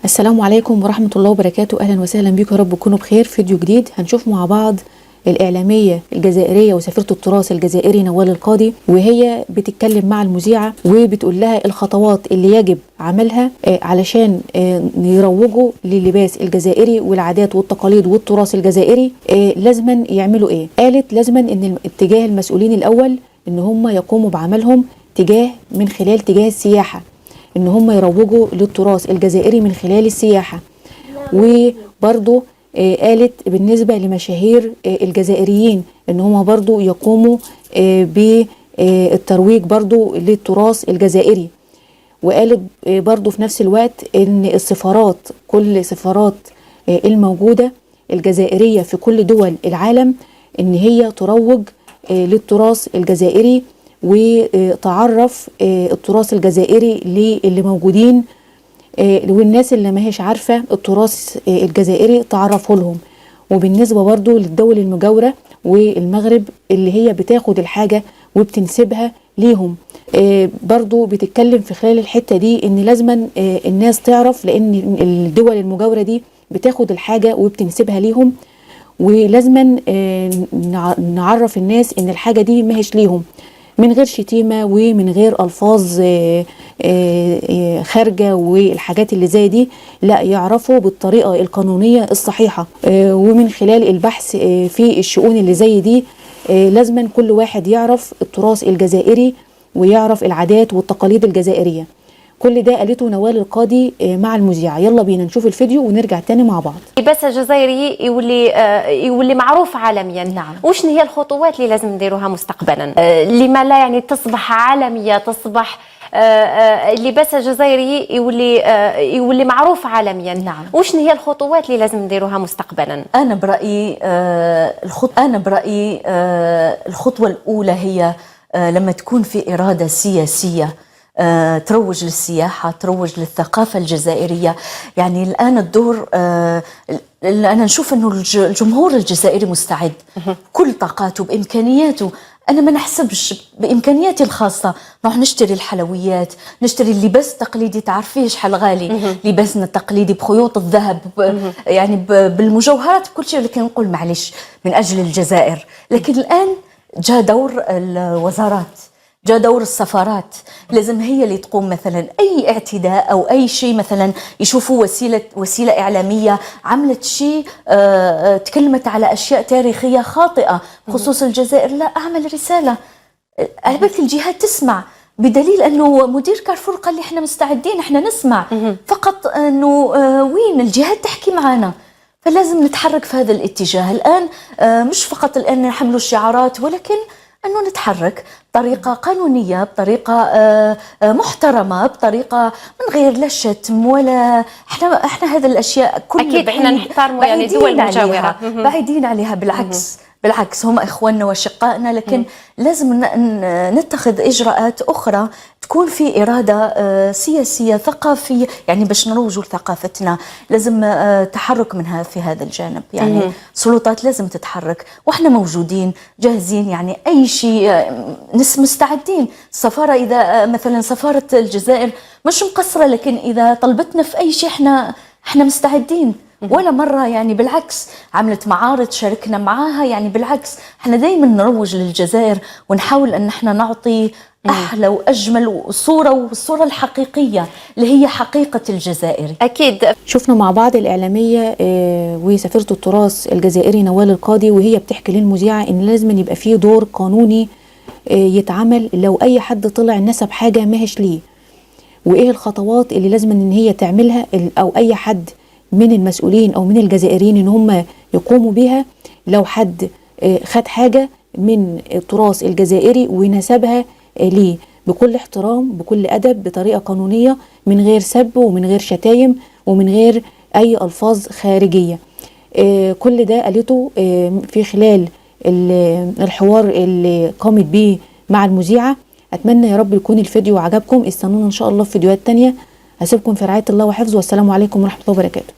السلام عليكم ورحمة الله وبركاته. أهلا وسهلا بكم، يا رب تكونوا بخير. فيديو جديد هنشوف مع بعض الإعلامية الجزائرية وسفيرة التراث الجزائري نوال القاضي، وهي بتتكلم مع المذيعة وبتقول لها الخطوات اللي يجب عملها علشان يروجوا لللباس الجزائري والعادات والتقاليد والتراث الجزائري. لازما يعملوا ايه؟ قالت لازما ان اتجاه المسؤولين الأول ان هم يقوموا بعملهم من خلال اتجاه السياحة، ان هم يروجوا للتراث الجزائري من خلال السياحة. وبرضو قالت بالنسبة لمشاهير الجزائريين ان هم برضو يقوموا بالترويج برضو للتراث الجزائري. وقالت برضو في نفس الوقت ان السفارات، كل سفارات الموجودة الجزائرية في كل دول العالم، ان هي تروج للتراث الجزائري وتعرف التراث الجزائري للي موجودين، والناس اللي ما هيش عارفة التراث الجزائري تعرفه لهم. وبالنسبة برضو للدول المجاورة والمغرب اللي هي بتاخد الحاجة وبتنسبها ليهم، برضو بتتكلم في خلال الحتة دي ان لازما الناس تعرف، لان الدول المجاورة دي بتاخد الحاجة وبتنسبها ليهم، ولازما نعرف الناس ان الحاجة دي ما هيش ليهم، من غير شتيمة ومن غير ألفاظ خارجة والحاجات اللي زي دي، لا، يعرفوا بالطريقة القانونية الصحيحة. ومن خلال البحث في الشؤون اللي زي دي لازما كل واحد يعرف التراث الجزائري ويعرف العادات والتقاليد الجزائرية. كل ده قالته نوال القاضي مع المذيعة. يلا بينا نشوف الفيديو ونرجع تاني مع بعض. اللباس الجزائري يولي معروف عالميا. نعم. وشنو هي الخطوات اللي لازم نديروها مستقبلا لما لا يعني تصبح عالمية، تصبح اللباس الجزائري يولي معروف عالميا. نعم. وشنو هي الخطوات اللي لازم نديروها مستقبلا؟ أنا برأيي الخطوة الأولى هي لما تكون في إرادة سياسية تروج للسياحة، تروج للثقافة الجزائرية. يعني الآن الدور أنا نشوف أنه الجمهور الجزائري مستعد كل طاقاته بإمكانياته. أنا ما نحسبش بإمكانياتي الخاصة نروح نشتري الحلويات، نشتري اللباس التقليدي، تعرفيه شحال غالي لباسنا التقليدي بخيوط الذهب، يعني بالمجوهرات بكل شيء، لكن نقول معلش من أجل الجزائر. لكن الآن جاء دور الوزارات، جاء دور السفارات، لازم هي اللي تقوم. مثلا أي اعتداء أو أي شيء، مثلا يشوفوا وسيلة إعلامية عملت شيء تكلمت على أشياء تاريخية خاطئة بخصوص الجزائر، لا، أعمل رسالة على بالك الجهات تسمع، بدليل أنه مدير كارفور قال لي إحنا مستعدين، إحنا نسمع، فقط أنه وين الجهات تحكي معنا. فلازم نتحرك في هذا الاتجاه الآن، مش فقط الآن نحملوا الشعارات، ولكن أنه نتحرك بطريقة قانونية، بطريقة محترمة، بطريقة من غير لا شتم ولا احنا هذه الأشياء كلها أكيد احنا نحترموا يعني دول مجاورة، بعيدين عليها. بالعكس هم إخواننا وشقائنا، لكن لازم نتخذ إجراءات أخرى تكون في إرادة سياسية ثقافية، يعني باش نروجوا لثقافتنا. لازم تحرك منها في هذا الجانب، يعني السلطات لازم تتحرك، وإحنا موجودين جاهزين، يعني أي شيء مستعدين. السفارة إذا مثلا سفارة الجزائر مش مقصرة، لكن إذا طلبتنا في أي شيء إحنا مستعدين. ولا مرة يعني بالعكس عملت معارض شاركنا معاها، يعني بالعكس احنا دايما نروج للجزائر ونحاول ان احنا نعطي احلى واجمل صورة، والصورة الحقيقية اللي هي حقيقة الجزائر. اكيد. شفنا مع بعض الإعلامية وسفيرة التراث الجزائري نوال القاضي وهي بتحكي للمذيعة ان لازم يبقى فيه دور قانوني يتعمل لو اي حد طلع نسب حاجة ماهش ليه، وايه الخطوات اللي لازم ان هي تعملها، او اي حد من المسؤولين او من الجزائريين ان هم يقوموا بها لو حد خد حاجة من التراث الجزائري ونسبها ليه، بكل احترام، بكل أدب، بطريقة قانونية، من غير سب ومن غير شتايم ومن غير أي ألفاظ خارجية. كل ده قالته في خلال الحوار اللي قامت بيه مع المذيعة. أتمنى يا رب يكون الفيديو عجبكم. استنونا إن شاء الله في فيديوهات تانية. هسيبكم في رعاية الله وحفظه، والسلام عليكم ورحمة الله وبركاته.